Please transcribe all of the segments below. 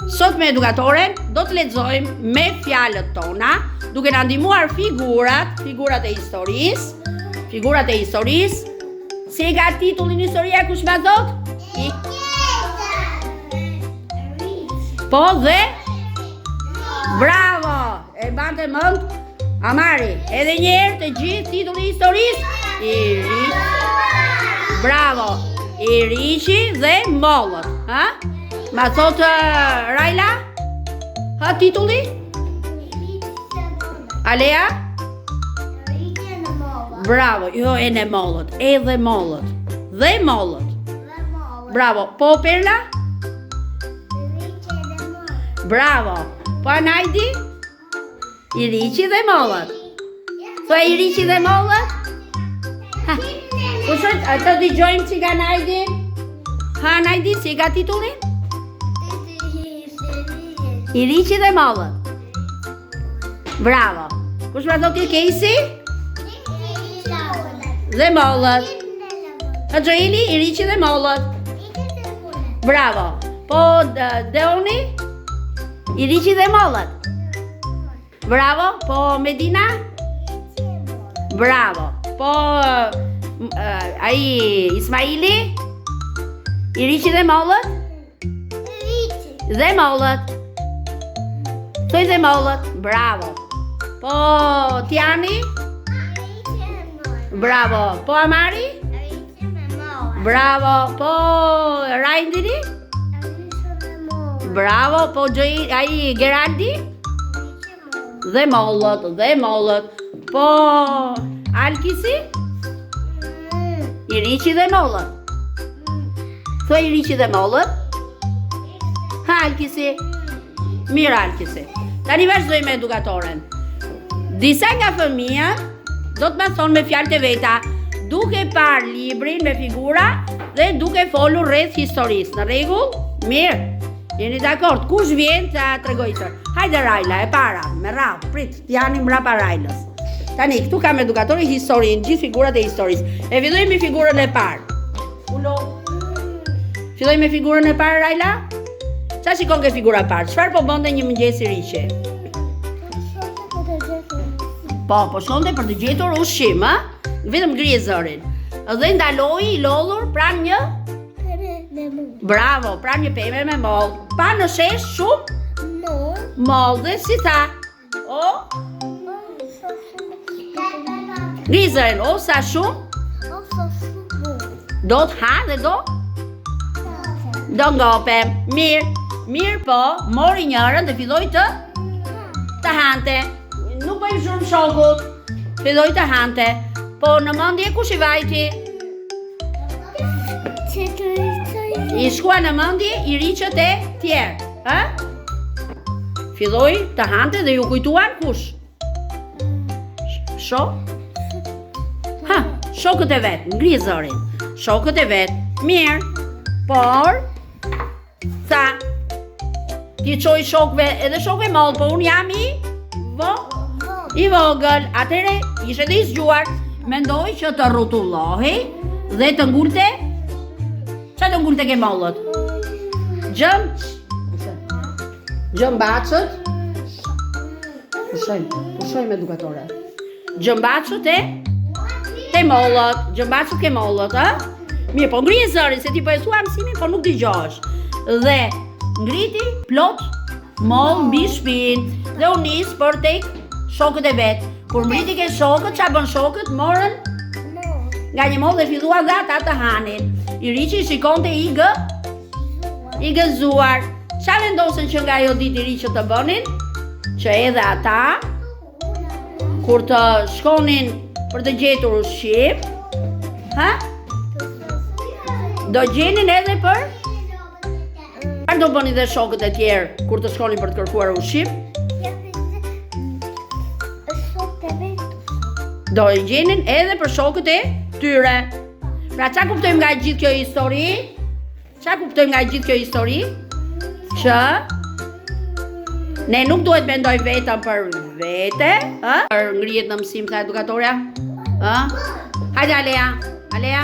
Sot me edukatoren do të lexojmë me fjalët tona, duke na ndihmuar figurat e historisë. Si e ka titullin historia, kush ma thot? Po dhe? Bravo! E bante mend Amari. Edhe një herë të gjithë titulli i historisë? Bravo! Iriçi dhe mollët. Ha? Ma thot Rajla? Ha titulli? Alea? Bravo, jo e në mollët, edhe mollët. Dhe mollët. Bravo, po Perla? Bravo, po Anajdi? Iriçi dhe mollët. Thua Iriçi dhe mollët? Kushtë, të dëgjojmë që ka Anajdi? Ha Anajdi, si ka titullin? Iriçi dhe mollët. Bravo. Kush ma thot Kejsi? Dhe mollët. Hadrili, Iriçi dhe mollët. Bravo. Po Deoni? Iriçi dhe mollët. Bravo. Po Medina? Bravo. Po ai Ismaili? Iriçi dhe mollët? Dhe mollët. Thoj dhe mollët. Bravo. Po Tiani? Bravo. Po Amari? Bravo. Po Rajndiri? Bravo. Po ai Geraldi? Dhe mollët. Po Alkisi? Iriçi dhe mollët. Thua Iriçi dhe mollët? Ha Alkisi? Mirë Alkisi. Tani vazhdojmë me edukatoren. Disa nga fëmijët do të më thonë me fjalë të veta, duke parë librin me figura dhe duke folur rreth historisë. Në rregull? Mirë. Jeni dakord? Kush vjen ta tregoj të? Hajde Rajla, e para, me radhë, prit, janë mbrapa Rajlës. Tani, këtu kam edukatori historinë, gjithë figurat e historisë. E fillojmë me figurën e parë. Fillojmë me figurën e parë, Rajla? Qa shikon ke figura parë? Çfarë po bënte një mëngjes Iriçi? Po shkonte për të gjetur ushqim, ha? Vetëm ngrije zërin. Dhe ndaloi i lodhur pranë një Bravo, pranë një pemë me mollë. Pa në shesh shumë mollë dhe si tha? Ngrije zërin, o sa shumë? Do të ha dhe do ngopem. Mirë po, mori njërën dhe filloi të hante. Nuk bëjmë shumë shokut. Filloi të hante. Po në mendje kush i vajti? I shkua në mendje Iriçët e tjerë. Filloi të hante dhe ju kujtuan kush? Shokët e vet, ngrije zërin. Shokët e vet. Mirë. Por tha, ti çoj shokëve, edhe shokëve mollë, po unë jam i vogël. Atëre ishte dhe i zgjuar. Mendoj që të rrotullohej dhe të ngulte. Qa të ngulte ke mollët? Gjëmbacët. Pushojmë edukatore. Gjëmbacët e mollët. Gjëmbacët ke mollët, ha? Mirë, po ngrije zërin, se ti po e thua mësimin, po nuk dëgjosh. Dhe ngriti plot mollë mbi shtëpinë dhe u nis për tek shokët e vet. Kur mbriti ke shokët, qa bën shokët? Morën nga një mollë dhe filluan dhe ata të hanin. Iriçi shikonte i gëzuar. Qa vendosën që nga ajo ditë Iriçët të bënin? Që edhe ata, kur të shkonin për të gjetur ushqim, do gjenin edhe për? Çfarë do bënin dhe shokët e tjerë kur të shkonin për të kërkuar ushqim? Do i gjenin edhe për shokët e tyre. Pra qa kuptojmë nga gjithë kjo histori? Që ne nuk duhet mendoj vetëm për vete, ngrihet në mësim tha edukatorja. Hajde Alea.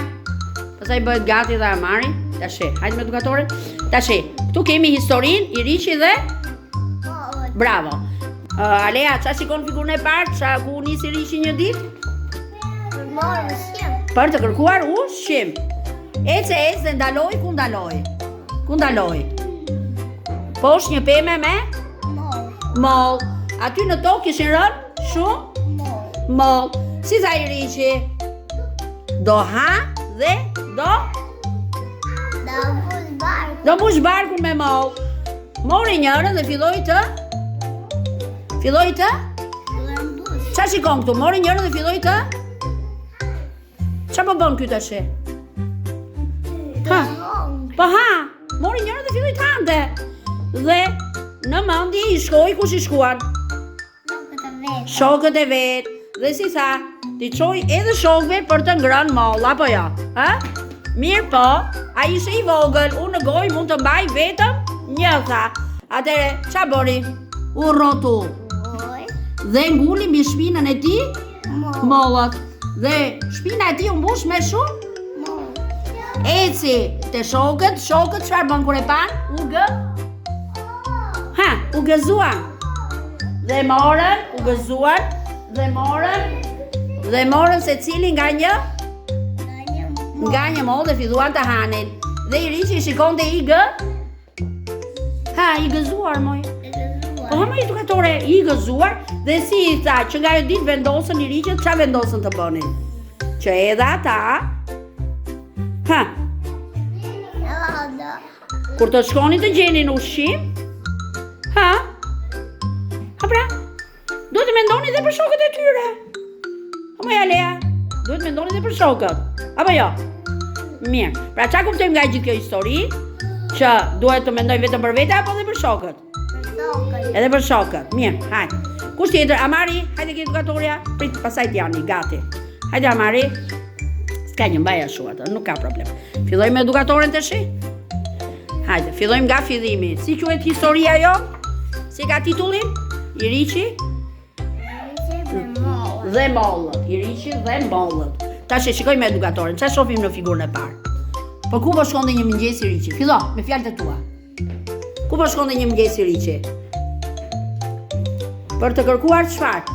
Pastaj bëhet gati dhe Amari. Tashi, hajde me edukatoren. Tashi, këtu kemi historinë, i Riqi dhe bravo. Alea, qa shikon figurën e parë, qa ku nisi Riqi një ditë? Për të kërkuar ushqim. Ece dhe ndaloj, ku ndaloj? Ku ndaloj? Posh një peme me? Moll. Aty në tokë kishin rënë shumë? Moll. Si tha i Riqi? Do ha dhe do bush barkun me moll. Mori njërën dhe filloi të? Qa shikon këtu? Mori njërën dhe filloi të? Qa po bën ky tash? Ha? Po ha, mori njërën dhe filloi të hante. Dhe në mendje i shkoi kush i shkuan? Shokët e vet. Dhe si tha, ti çoj edhe shokëve për të ngrënë moll, apo jo? Ha? Mirë po, a ishe i vogël, unë në gojë mund të mbaj vetëm një tha. Atëre, qa bëri? U rrotu. Dhe nguli mbi shpinën e ti mollat. Dhe shpina e ti u mbush me shumë? Eci te shokët çfarë bën kur e pan? U gëzuan. Dhe morën, u gëzuan, dhe morën se cili nga një moll dhe filluan të hanin. Dhe i Riqi shikonte i gëzuar moj. Po më edukatore, i gëzuar dhe si i tha që nga jo ditë vendosën i Riqi, qa vendosën të bënin? Që edhe ata kur të shkoni të gjenin ushqim, pra, duhet të mendoni dhe për shokët e tyre. Apo ja Lea, duhet të mendoni dhe për shokët. Apo jo? Mirë, pra qa kuptojmë nga gjithë kjo histori? Që duhet të mendojmë vetëm për vete apo dhe për shokët? Edhe për shokët, mirë, hajde. Kush tjetër, Amari, hajde ke edukatoria? Prit, pasaj t'jani, gati. Hajde Amari, s'ka një mbaja shuat, nuk ka problem. Fillojmë me edukatoren të shi? Hajde, fillojmë nga fillimi. Si quhet historia jo? Si ka titullin? I Riqi dhe mollët. I Riqi dhe mollët. Tash e shikoj me edukatorin, qa shohim në figurën e parë? Po ku po shkonte një mëngjes i Riqi? Fillo, me fjalët e tua. Ku po shkonte një mëngjes i Riqi? Për të kërkuar çfarë?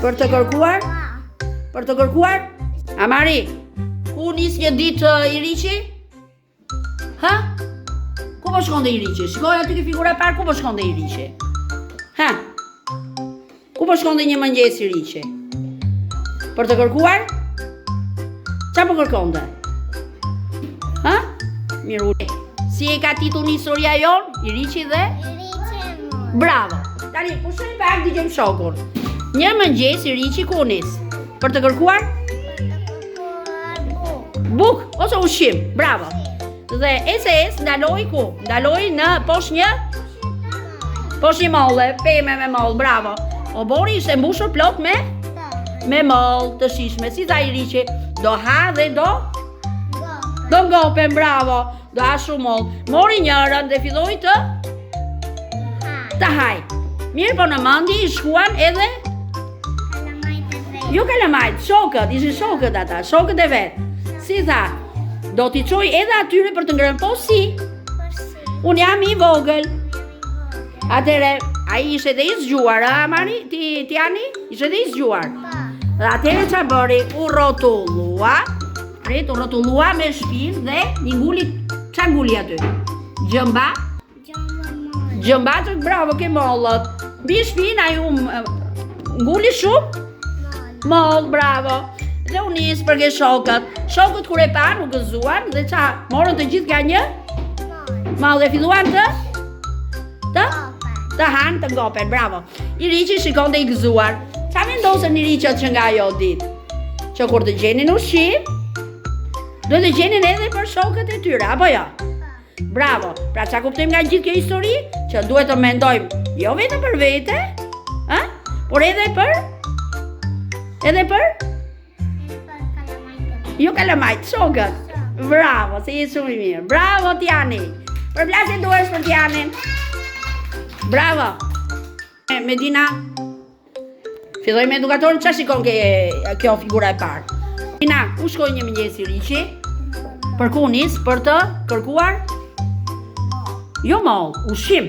Për të kërkuar? Amari, ku nis një ditë i Riqi? Ha? Ku po shkonte i Riqi? Shikoj aty ke figura e parë, ku po shkonte i Riqi? Ha? Ku po shkonte një mëngjes i Riqi? Për të kërkuar? Qa po kërkonte? Ha? Miru. Si e ka titullin historia jon? I Riqi dhe? Bravo. Tani, pushojmë pak dëgjojmë shokun. Një mëngjes i Riqi ku nis? Për të kërkuar? Buk ose ushqim. Bravo. Dhe SS ndaloi ku? Ndaloi në poshtë një molle, peme me moll, bravo. Obori ishte mbushur plot me moll të shishme. Si tha i Riqi, do ha dhe do ngopen, bravo. Do ha shumë moll. Mori njërën dhe filloi të haj. Mirë po në mendje i shkuan edhe jo kalamajt, shokët, ishin shokët ata, shokët e vet. Si tha, do t'i qoj edhe atyre për të ngrënë, po si? Unë jam i vogël. Atere, a i ishe dhe i zgjuar, Amari, ti ani? Ishe dhe i zgjuar. Dhe atere qa bëri, u rotullua me shpinë dhe një nguli, qa nguli aty? Gjëmba të bravo ke mollët. Bi shpinë a ju nguli shumë? Moll, bravo. Dhe u nisë për ke shokët. Shokët kur e pan u gëzuan dhe qa morën të gjithë ka një? Moll dhe filluan të hanë të ngopen, bravo. I Riqi shikon dhe i gëzuar. Qa vendosën i Riqët që nga jo dit? Që kur të gjenin ushqim, do të gjenin edhe për shokët e tyre, apo jo? Bravo, pra qa kuptojmë nga gjithë kjo histori? Që duhet të mendojmë, jo vetëm për vete, por edhe për? Jo kalamajt, shokët. Bravo, se jetë shumë i mirë. Bravo, Tjani. Përplasin duesh për Tjanin. Bravo. Medina. Filloj me edukatorin, qa shikon kjo figura e parë? Medina, ku shkoj një mëngjes i Riqi? Për ku nis? Për të kërkuar? Jo moll, ushqim.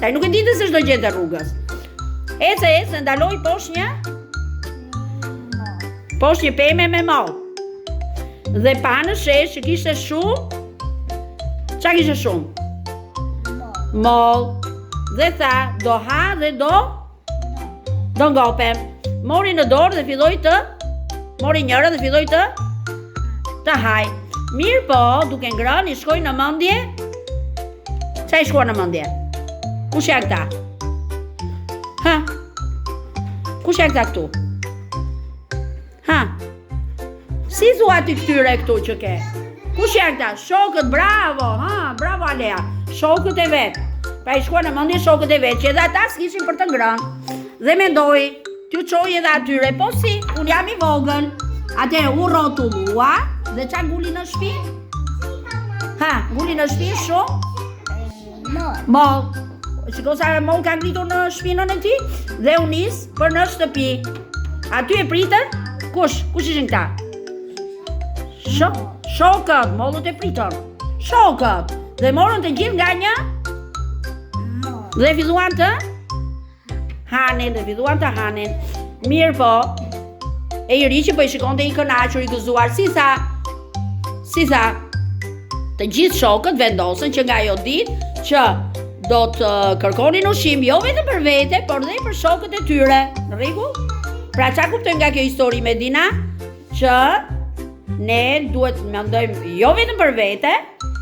Ai nuk e ditë se çdo gjë të rrugës. Ece, ndaloj poshtë një peme me moll. Dhe pa në shesh që kishte shumë. Qa kishte shumë? Moll. Dhe tha, do ha dhe do ngopem. Mori në dorë dhe filloi të mori njëra dhe filloi të haj. Mirë po, duke ngrënë i shkoi në mendje. Qa i shkua në mendje? Kush janë këta? Ha? Kush janë këta këtu? Ha? Si thua ti këtyre këtu që ke? Kush janë këta? Shokët, bravo, ha, bravo Alea. Shokët e vet. Pra i shkua në mendje shokët e vet, që edhe ata s'kishin për të ngrënë. Dhe mendoi, t'ju çoj edhe atyre, po si, unë jam i vogël. Atëherë u rrotullua dhe qa nguli në shtëpi? Ha, nguli në shtëpi shumë? Moll. Shiko sa moll ka ngritur në shpinën e tij dhe u nis për në shtëpi. Aty e pritën? Kush ishin këta? Shokët, mollët e pritën. Shokët. Dhe morën të gjithë nga një? Dhe filluan të hanin. Mirë po. E i ri që po i shikonte i kënaqur, i gëzuar, si tha, të gjithë shokët vendosën që nga ajo ditë që do të kërkonin ushqim jo vetëm për vete, por dhe për shokët e tyre. Në rregull? Pra qa kuptojmë nga kjo histori Medina? Që ne duhet të mendojmë jo vetëm për vete,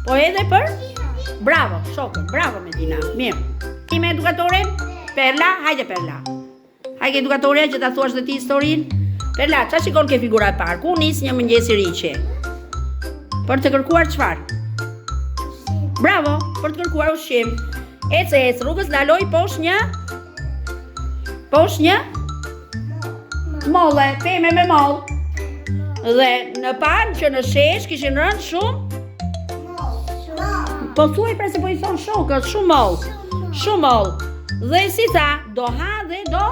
po edhe për bravo, shokët, bravo Medina. Mirë. Ime edukatorin? Perla, hajde Perla. Hajde edukatoria që ta thuash dhe ti historinë. Perla, qa shikon ke figura e parë? Ku nis një mëngjes i riqi? Për të kërkuar çfarë? Bravo, për të kërkuar ushqim. Ece, rrugës ndaloj poshtë një molle, peme me moll. Dhe në pan që në shesh kishin rënë shumë? Po thuaj pra se po i thonë shokët, shumë moll. Dhe si tha, do ha dhe do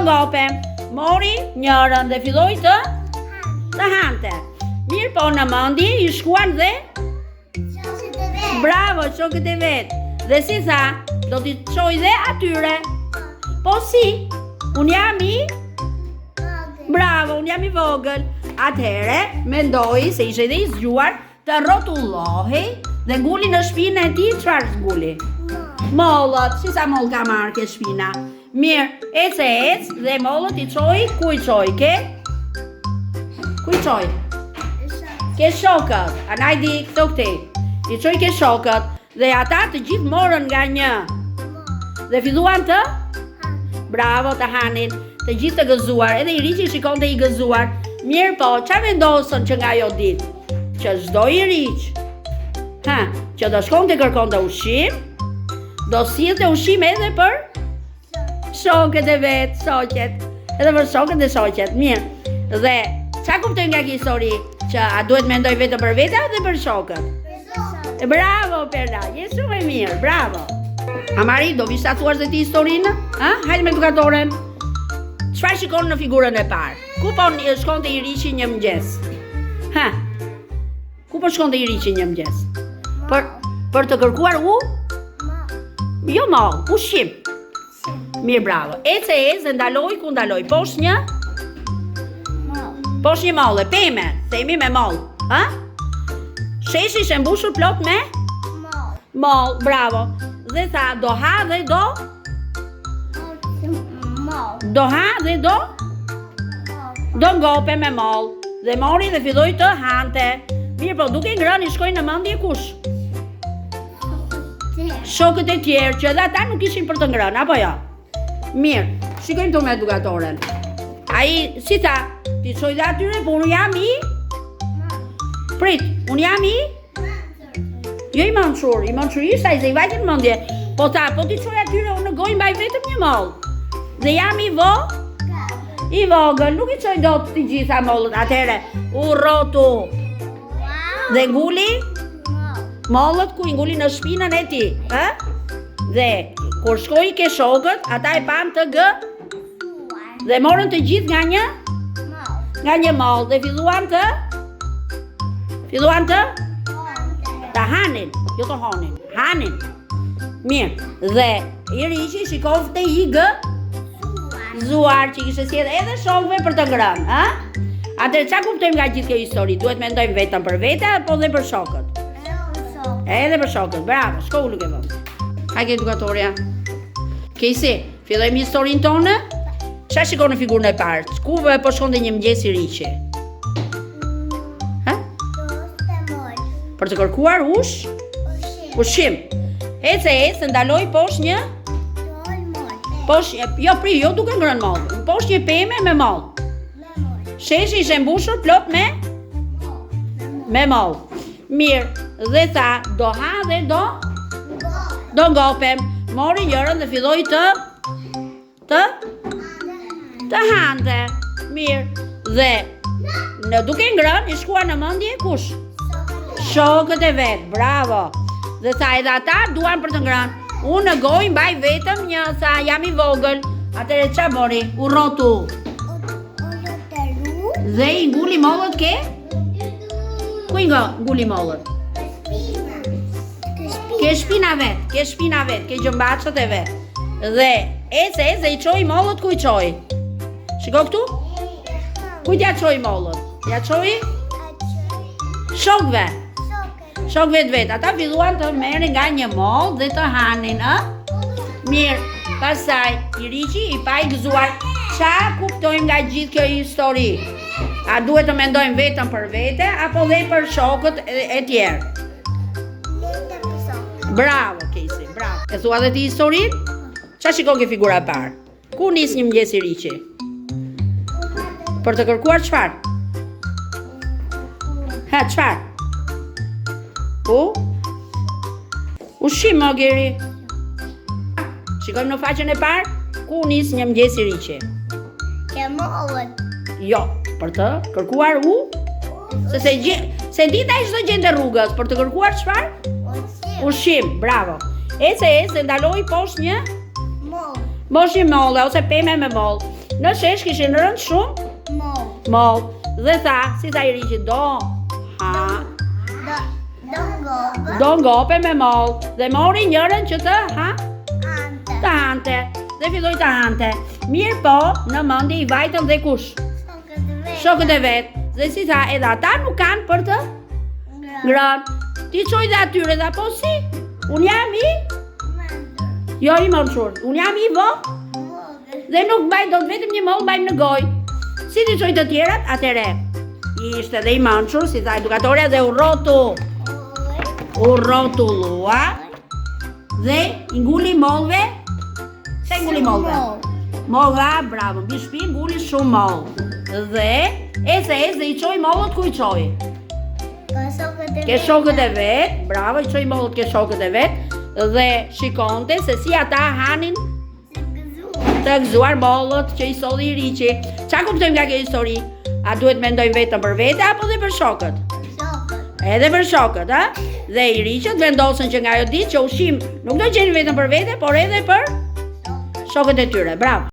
ngopem. Mori njërën dhe filloi të hante. Mirë po në mendje i shkuan dhe bravo, shokët e vet. Dhe si tha, do t'i çoj dhe atyre. Po si, unë jam bravo, unë jam i vogël. Atëhere, mendoi se ishe dhe i zgjuar të rrotullohej dhe nguli në shpinën e tij. Çfarë zguli? Mollët, si sa moll ka marrë ke shpina. Mirë, ec dhe mollët i çoi, ku i çoi? Ku i çoi? Ke shokët. Anajdi këto këtej. I çoi ke shokët dhe ata të gjithë morën nga një. Dhe filluan të bravo të hanin, të gjithë të gëzuar, edhe i riqi shikonte i gëzuar. Mirë po, qa vendosën që nga jo ditë? Që çdo i riq, që do shkonte kërkonte ushqim, do sillte ushqim edhe për shokët e vet, shoqet, edhe për shokët e shoqet. Mirë. Dhe qa kuptoj nga kjo histori? Që a duhet mendoj vetëm për vete dhe për shokët? Bravo Perla, je shumë e mirë, bravo. Amari, do vish ta thuash dhe ti historinë? Hajde me edukatoren. Çfarë shikon në figurën e parë? Ku po shkonte i riqi një mëngjes? Ku po shkonte i riqi një mëngjes? Për të kërkuar jo moll, ushqim. Mirë, bravo. Ece, ndaloj, ku ndaloj? Poshtë një molle, peme, themi me moll. Sheshi ishte mbushur plot me? Moll, bravo. Dhe tha, do ha dhe do? Do ha dhe do? Do ngope me moll. Dhe mori dhe filloi të hante. Mirë po, duke ngrënë i shkoi në mendje kush? Shokët e tjerë, që edhe ata nuk ishin për të ngrënë, apo jo? Mirë, shikojmë të me edukatoren. Ai, si tha, ti çoj dhe atyre, po unë jam unë jam jo i mençurisht, ai se i vajte në mendje. Po tha, po ti çoj atyre, unë në gojë mbaj vetëm një moll. Dhe jam i vogël, nuk i çoj dot të gjitha mollët. Atëherë, u rrotu. Dhe nguli mollët ku i nguli në shpinën e tij, Dhe kur shkoi ke shokët, ata e pan të dhe morën të gjithë nga një moll dhe filluan të Filluan të hanin, jo të honin, hanin. Mirë, dhe i riqi shikovte i gëzuar që kishte sjellë edhe shokëve për të ngrënë, ha? Atëherë çfarë kuptojmë nga gjithë kjo histori? Duhet mendojmë vetëm për vete apo edhe për shokët? Edhe për shokët, bravo, shko u luke vëmë. Hajde edukatorja. Kejsi, fillojmë historinë tonë? Qa shikon në figurën e parë? Ku po shkonte një mëngjes i riqi? Për të kërkuar ushqim. Ece, ndaloj poshtë një? Jo duke ngrënë mollë. Poshtë një peme me mollë. Sheshi ishe mbushur plot me mollë. Mirë, dhe tha, do ha dhe do ngopem. Mori njërën dhe filloi të hante. Mirë, dhe në duke ngrënë i shkua në mendje kush? Shokët e vetë, bravo. Dhe tha edhe ata duan për të ngrënë. Unë në gojë mbaj vetëm një, tha jam i vogël. Atëre qa bori? U rrotu. Dhe i ngulli mollët ke? Ku i ngulli mollët? Ke shpina vet, ke gjëmbaqët e vet. Dhe ece i qoj mollët ku i qoj? Shiko këtu? Ku t'ja qoj mollët? Ja qoj? Shokve të vet. Ata filluan të merrin nga një mollë dhe të hanin, ë? Mirë, pastaj i riqi i pa i gëzuar. Qa kuptojmë nga gjithë kjo histori? A duhet të mendojmë vetëm për vete apo dhe për shokët e tjerë? Bravo, Kejsi, bravo. E thua dhe ti historinë? Qa shikon ke figura parë? Ku nis një mëngjes i riqi? Për të kërkuar çfarë? Çfarë? Ushqim, mo Geri. Shikojmë në faqen e parë? Ku nis një mëngjes i riqi? Ke mollën. Jo, për të kërkuar se dita ishte gjende rrugës, për të kërkuar çfarë? Ushqim, bravo. Ece ndaloi poshtë një mollë ose peme me mollë. Në shesh kishin rënë shumë mollë. Dhe tha, si tha i riqi, do ngope me mollë. Dhe mori njërën që të hante. Dhe filloi të hante. Mirë po, në mendje i vajtën dhe kush? Shokët e vetë. Dhe si tha, edhe ata nuk kanë për të ngrënë. Ti qoj dhe atyre dhe po si? Unë jam i? Jo i mënshur. Unë jam i dhe nuk baj, do të vetëm një mollë bajmë në gojë. Si ti qoj të tjerat, atëre. Ishte dhe i mënshur, si tha edukatorja dhe u rrotullua. Dhe i nguli mollëve. Se nguli mollëve? Molla, bravo, mbi shtëpi nguli shumë mollë. Dhe ece dhe i qoj mollët ku i qoj? Ke shokët e vet, bravo, i qoj mollët ke shokët e vet. Dhe shikonte se si ata hanin të gëzuar mollët që i solli i riqi. Qa kuptojmë nga kjo histori? A duhet mendojmë vetëm për vete apo dhe për shokët? Edhe për shokët, ha? Dhe i riqët vendosën që nga jo ditë që ushqim nuk do gjeni vetëm për vete, por edhe për shokët e tyre. Bravo!